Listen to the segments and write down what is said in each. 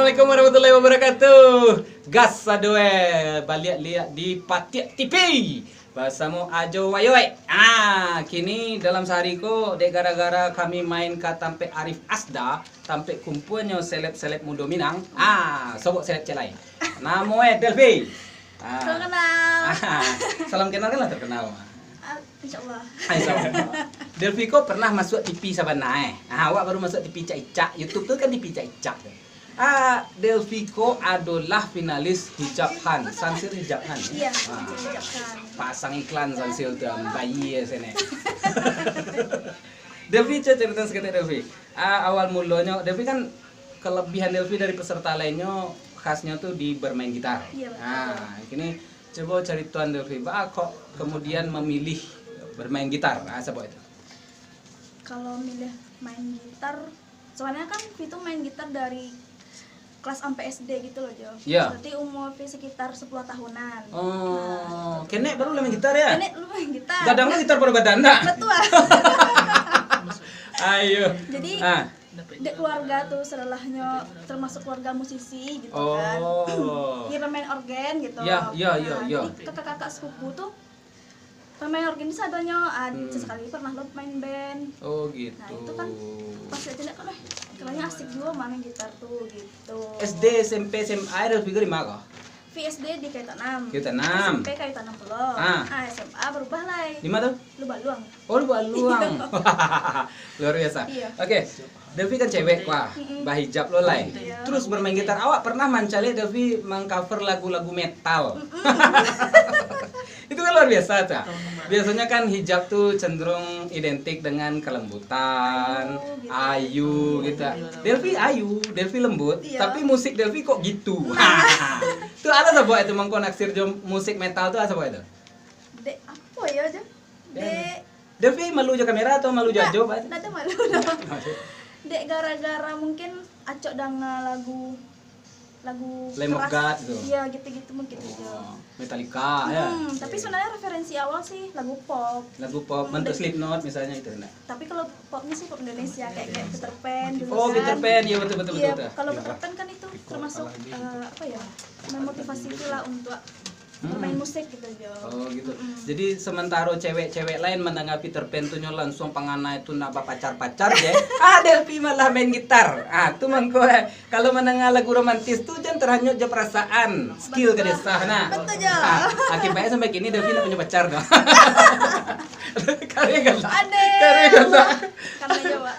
Assalamualaikum warahmatullahi wabarakatuh. Gas adoe balik lihat di Patiak TV. Bersama Ajo Wayoy. Kini dalam sehari ko dek gara-gara kami main ka tampe Arif Asda, tampe kumpulnya seleb-seleb muda Minang. Sobok seleb celai. Namo Delvi. Terkenal. Salam kenal kan lah terkenal. Insyaallah. Delvi ko pernah masuk TV Sabana awak baru masuk TV Cak-Icak. YouTube tuh kan TV Cak-Icak. Delvi ko adalah finalis Hijab Han, Sansil Hijab Han. Iya, Hijab Han. Pasang iklan Sansil tuh bayi ya sini. Delvi cerita sedikit Delvi. Awal mulanya Delvi kan kelebihan Delvi dari peserta lainnya khasnya tuh di bermain gitar. Iya, Ini coba cerituan Delvi, kok kemudian memilih bermain gitar? Siapa itu? Kalau milih main gitar, soalnya kan Vito main gitar dari kelas sampai SD gitu loh, Jo. Iya. Berarti umur Vi sekitar 10 tahunan. Kenek baru main gitar ya? Nenek lu main gitar. Gadangnya gitar pada badan nak. Betul. Ayo. Jadi di keluarga tuh serelahnya termasuk keluarga musisi gitu kan. Dia pemain organ gitu. Iya. Jadi kakak-kakak sepupu tuh pemain organ bisa adanya, sesekali pernah lo main band. Oh gitu. Nah itu kan pas lihat kan kayaknya asik juga main gitar tuh gitu. SD, SMP, SMA ada figure di mana? VSD di Kaitan 6. Kaitan 6. SMP Kaitan 60. SMA berubah lah. Di mana tuh? Lubak Luang. Oh, Lubak Luang. Luar biasa. Iya. Oke. Delvi kan cewek, wah, bahijab lo lah. Iya. Terus bermain gitar. Awak pernah mencari Delvi mengcover lagu-lagu metal. Itu kan luar biasa, Cak. Biasanya kan hijab tuh cenderung identik dengan kelembutan, ayu gitu. Delvi ayu, Delvi lembut, Iya. tapi musik Delvi kok gitu. Tuh ada apa itu mengkoneksir musik metal tuh apa itu? Dek apa ya aja? Dek Delvi malu aja kamera atau malu jajo? Nada malu dong. Dek gara-gara mungkin acok dengan lagu Lamb of God gitu. Iya, gitu-gitu mungkin aja. Metallica ya. Tapi sebenarnya referensi awal sih lagu pop. Lagu pop, bentuk Slipknot misalnya itu enggak. Tapi kalau popnya sih pop Indonesia kayak Peter Pan dulu Oh, kan. Peter Pan, iya betul. Iya, kalau Peter Pan kan itu termasuk apa ya? Memotivasi pula untuk bermain musik gitu aja. Oh gitu. Jadi sementara cewek-cewek lain mendengar Peter Pan tuh langsung pangana itu nak pacar-pacar ya. Delvi malah main gitar. Tuh mangko kalau mendengar lagu romantis tuh jangan terhanyut je perasaan, skill ke desa nah. Betul aja. Akibatnya sampai kini Delvi nak punya pacar dong. Karya gak? Karena Jawa.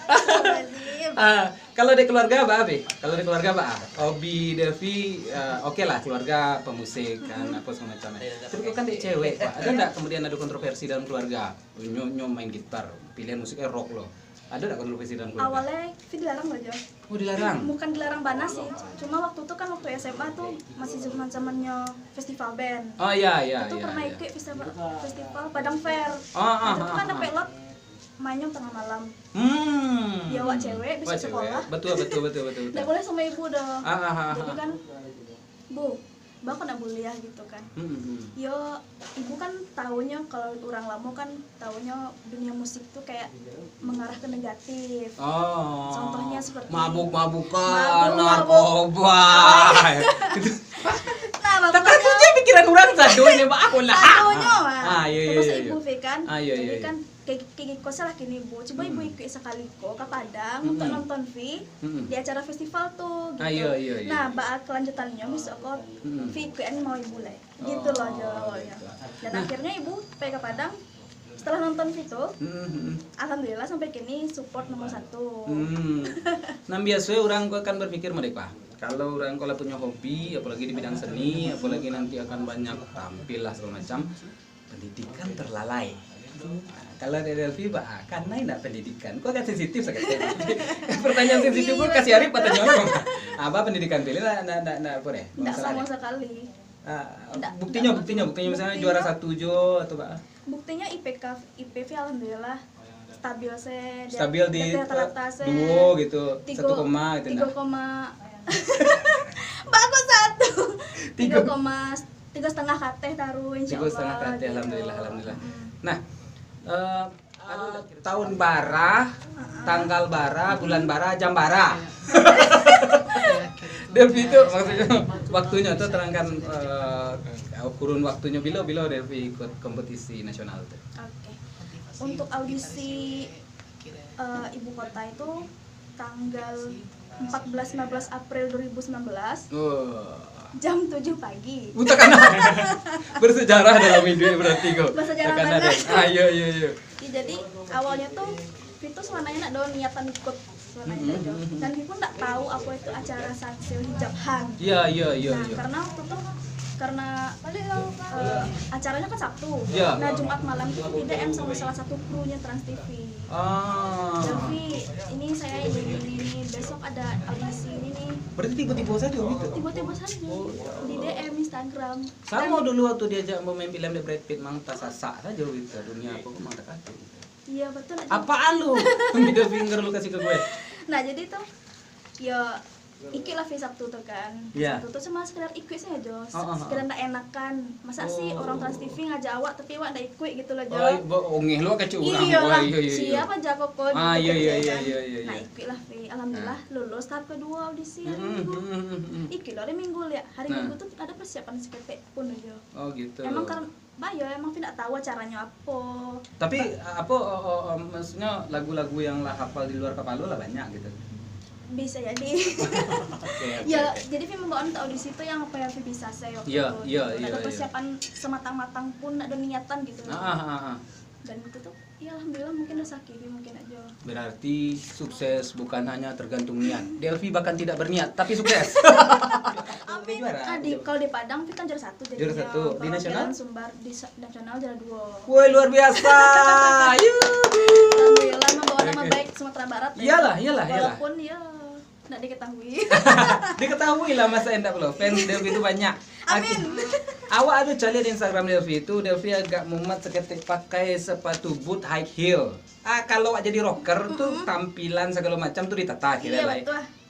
Kalau di keluarga apa, Abi? Kalau di keluarga apa? Hobi Delvi, oke lah, keluarga pemusik kan, apa semacamnya. Tapi kok kan dia cewek, Pak. Ada nggak kemudian ada kontroversi dalam keluarga? Nyo main gitar, pilihan musiknya rock loh. Ada nggak kontroversi dalam keluarga? Awalnya dilarang loh, Jo. Oh, dilarang? Bukan dilarang panas sih. Cuma waktu itu kan waktu SMA tuh masih zaman-zamannya festival band. Oh iya. Itu pernah ikut festival Padang Fair. Itu kan ada pelot mainnya tengah malam. Ya wak cewek bisa sekolah. Betul. Nggak boleh sama ibu dah. Jadi kan, Bu, bapak nak kuliah gitu kan. Yo, ibu kan taunya kalau orang lama kan taunya dunia musik tuh kayak mengarah ke negatif. Contohnya seperti mabuk-mabukan, narkoba. Nah, Tapi aku aja pikiran orang satu ini Pak aku lah. taunya mah. Iya. Terus ibu V kan. Iya. Jadi kan kayak kok salah kini ibu. Coba ibu ikut sekali kok ke Padang untuk nonton V di acara festival tuh gitu. Iya. Nah, kelanjutannya besok kok V ikut mau ibu lah. Gitu loh awalnya. Dan akhirnya ibu pergi ke Padang. Setelah nonton itu, alhamdulillah sampai kini support nomor 1. Nah biasanya orang akan berpikir mereka kalau orang kalau punya hobi, apalagi di bidang seni, apalagi nanti akan banyak tampil lah segala macam, pendidikan terlalai. Kalau dari Delvi, karena enggak pendidikan, kok kan sensitif sekali. Pertanyaan sensitif gue kasih Arif pertanyaan apa pendidikan pilih lah, enggak apa deh? Enggak sama sekali. Buktinya misalnya juara 1 jo atau apa? Buktinya IPV alhamdulillah stabil di rata-rata duo gitu, 1 koma gitu. 3, bagus 1. 3,5 KT taruh insyaallah. 3,5 KT alhamdulillah. Nah, tahun bara, tanggal bara, bulan bara, jam bara. Delvi itu maksudnya waktunya tuh terangkan kurun waktunya bila Delvi ikut kompetisi nasional tuh. Oke. Untuk audisi ibu kota itu tanggal 14-15 April 2019. Jam 7 pagi. Bukan bersejarah dalam hidup berarti kok. Bersejarah banget. Iya. Ya, jadi awalnya tuh itu sebenarnya nak doang niatan ikut sebenarnya dan kita nggak tahu apa itu acara Sanseo Hijab Han. Iya. Nah, karena waktu itu acaranya kan Sabtu. Ya. Nah, Jumat malam itu di DM sama salah satu krunya Trans TV. Delvi, ini saya ini besok ada audisi ini nih. Berarti tiba-tiba saja gitu? Tiba-tiba saja di DM Instagram. Sama dulu waktu diajak mau main film The Brad Pitt mang tasasa saja gitu dunia apa kok mang tak ada. Iya betul. Apaan lu? Middle finger lu kasih ke gue. Nah jadi tuh ya ikut lah Sabtu tuh kan. Sabtu tuh cuma sekedar ikut saja Jos. Sekedar ndak enakan. Masa sih orang Trans TV ngajak awak tapi awak ndak ikut gitu loh Jos. Ngeh lu kayak curang. Iya. Siapa jago kok. Iya. Nah ikut lah alhamdullah lulus tahap kedua audisi hari Minggu. Ikut lah hari Minggu ya. Hari Minggu tuh ada persiapan seketek pun aja. Oh gitu. Emang karena emang tidak tahu caranya apa. Tapi maksudnya lagu-lagu yang lah hafal di luar kepala lah banyak gitu. Bisa jadi. Jadi film membawa untuk audisi itu yang apa yang bisa saya waktu itu. Ada persiapan sematang-matang pun ada niatan gitu. Dan itu tuh ya alhamdulillah mungkin rezeki mungkin aja. Berarti sukses bukan hanya tergantung niat. Delvi bahkan tidak berniat tapi sukses. Amin. Kalau di Padang kita juara 1 jadi. Juara 1 di nasional? Sumbar di nasional juara 2. Woi luar biasa. Alhamdulillah membawa nama baik Sumatera Barat. Iyalah. Walaupun ya nggak diketahui. Diketahui lah masa endak lo. Fans Delvi itu banyak. Amin. Awak ada cari di Instagram Delvi itu, Delvi agak mumet seketik pakai sepatu boot high heel. Kalau jadi rocker tuh tampilan segala macam tuh ditata kira lah.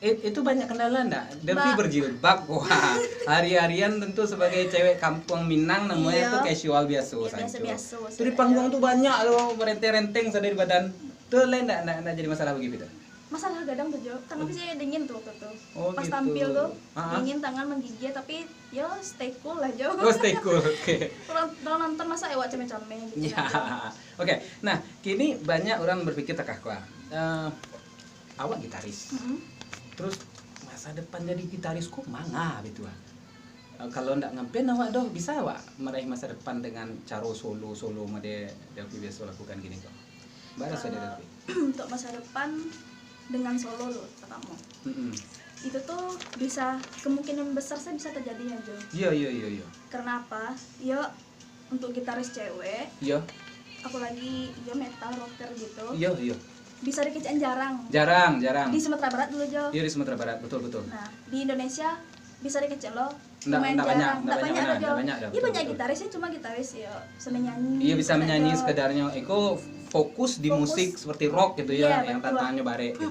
Itu banyak kendala enggak? Delvi berjilbab. Wah, hari-harian tentu sebagai cewek kampung Minang namanya tuh casual biasa. Biasa. Tuh di panggung tuh banyak loh merenteng-renteng sadar badan. Tuh lain enggak jadi masalah begitu. Masalah gadang tuh Jo, karena bisa dingin tuh waktu itu. Pas gitu. Tampil tuh dingin tangan menggigit tapi yo stay cool lah Jo. Stay cool, oke. Orang nonton masa ewak ceme-ceme gitu. Ya, oke. Nah kini banyak orang berpikir awak gitaris, terus masa depan jadi gitaris kok manga gitu kalau ndak ngempen awak doh bisa awak meraih masa depan dengan cara solo made Delvi biasa lakukan gini kok. Baris ada Delvi. Untuk masa depan dengan solo loh katamu. Itu tuh bisa kemungkinan besar saya bisa terjadi Jo. Iya. Karena apa? Ya untuk gitaris cewek. Iya. Apalagi ya metal rocker gitu. Iya. Bisa dikecen jarang. Jarang. Di Sumatera Barat dulu Jo. Iya di Sumatera Barat betul. Nah di Indonesia bisa dikecen loh. Nggak banyak. Iya banyak gitarisnya cuma gitaris ya bisa menyanyi. Iya bisa menyanyi sekedarnya. Eko fokus di musik seperti rock gitu ya yang tantangannya bare gitu.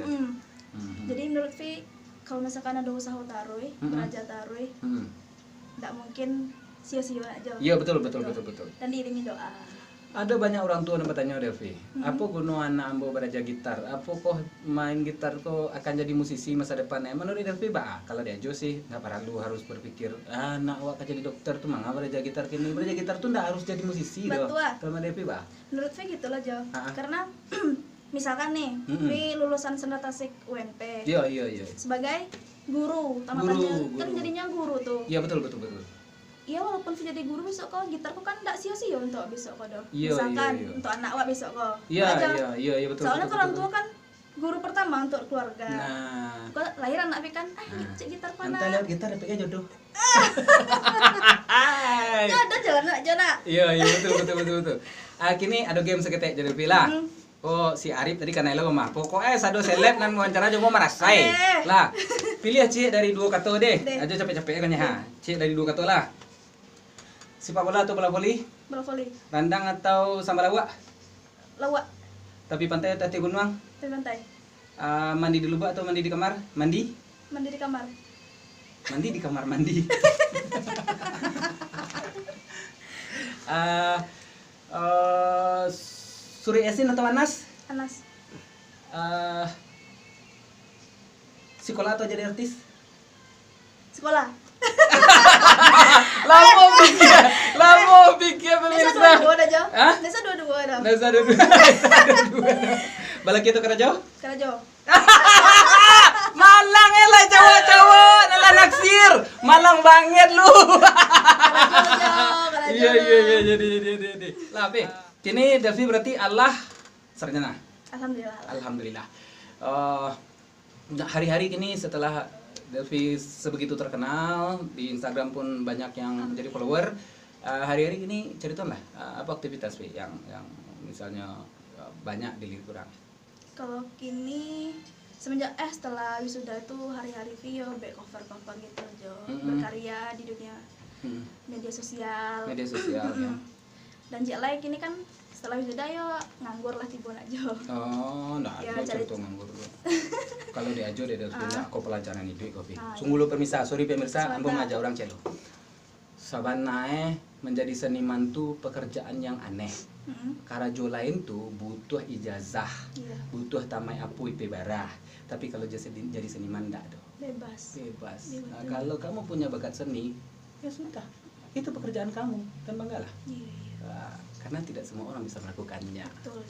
Jadi menurut Vi kalau misalkan ada usaha taruh, belajar taruh, nggak mungkin sia-sia aja. Iya betul. Dan diiringi doa. Ada banyak orang tua yang bertanya Delvi, apa gunung anak ambo belajar gitar? Apa kok main gitar kok akan jadi musisi masa depannya? Menurut Delvi kalau dia aja sih nggak perlu harus berpikir anak awak jadi dokter tuh mangga belajar gitar kini belajar gitar tuh nggak harus jadi musisi doh. Kalau Delvi menurut Vi gitu lah Jo. Karena misalkan nih, Vi lulusan Senda Tasik UNP. Iya. Sebagai guru, tamatannya kan jadinya guru tuh. Iya betul. Iya walaupun jadi guru besok kok gitarku kan enggak sia-sia untuk besok kok doh. Iya, Misalkan iya. untuk anak awak besok kok. Iya betul. Soalnya betul, orang betul. tua kan guru pertama untuk keluarga. Nah, kok lahir anak kan cek gitar nanti mana? lihat gitar dapetnya jodoh. Jodoh jalan aja nak. Iya betul. Kini ada game seketek jadi pila. Oh si Arif tadi karena lo mah pokoknya sado seleb nan wawancara coba merasai lah pilih Cik dari dua kata deh aja capek-capek kan ya Cik dari dua kata lah sepak bola atau bola voli randang atau sambal lawak tapi pantai atau tepi gunung pantai mandi di lubak atau mandi di kamar mandi di kamar mandi Suri Esin atau Anas? Sekolah atau jadi artis? Sekolah. Lamo pikir pemirsa. Nesa dua dah, Jo. Hah? Nesa dua dah. Nasa dua. Balik itu kerajo? Kerajo. Malang lah cowok-cowok, nala naksir. Malang banget lu. Kerajo. Iya jadi. Lah, Pi. Kini Delvi berarti Allah sarjana. Alhamdulillah. Hari-hari kini setelah Delvi sebegitu terkenal di Instagram pun banyak yang jadi follower. Hari-hari ini ceritalah apa aktivitas Pi yang misalnya banyak di liburan. Kalau kini semenjak setelah wisuda itu hari-hari Vio back cover gitu Jo, berkarya di dunia media sosial. Ya. Dan Cik Lai kini kan setelah wisuda yo nganggur lah tiba aja. Oh, nah ya, cari tuh nganggur. Kalau di ajo dia aku pelajaran itu kopi. Sungguh lu pemirsa, sorry pemirsa, ambo ngajak orang celo. Saban nae menjadi seniman tuh pekerjaan yang aneh. Karajo lain tuh butuh ijazah, butuh tamai apui pebarah. Tapi kalau jadi seniman enggak dong. Bebas. Nah, kalau kamu punya bakat seni, ya sudah. Itu pekerjaan kamu dan banggalah. Nah, karena tidak semua orang bisa melakukannya. Betul.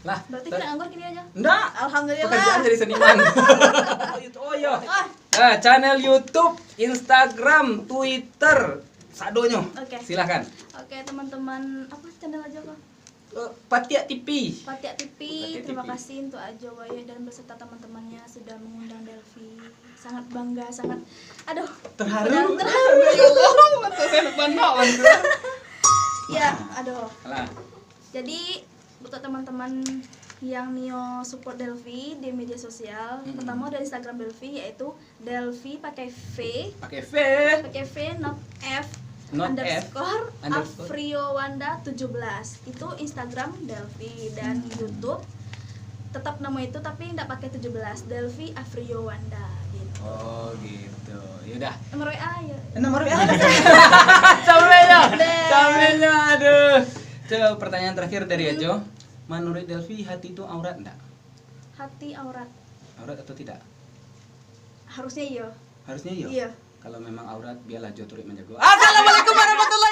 Lah, berarti kita nganggur gini aja? Enggak. Alhamdulillah. Pekerjaan jadi seniman. Oh iya. Nah, channel YouTube, Instagram, Twitter, sadonyo. Oke. Silakan. Oke, teman-teman, apa channel aja kok? Patiak TV. Patiak TV. Terima kasih untuk Ajo Wayo dan beserta teman-temannya sudah mengundang Delvi. Sangat bangga, sangat terharu. Ya Allah, ya, aduh. Alah. Jadi untuk teman-teman yang Nio support Delvi di media sosial, pertama dari Instagram Delvi yaitu Delvi pakai V, not F, underscore Afriowanda 17. Itu Instagram Delvi dan YouTube tetap nama itu tapi enggak pakai 17, Delvi Afriowanda gitu. Oh gitu. Yaudah. Nomor WA ya. Nomor WA. Cabenya aduh. Coba pertanyaan terakhir dari Ajo. Menurut Delvi hati itu aurat enggak? Hati aurat. Aurat atau tidak? Harusnya iya. Harusnya iya. Iya. Kalau memang aurat biarlah Jo turik menjago. Assalamualaikum warahmatullahi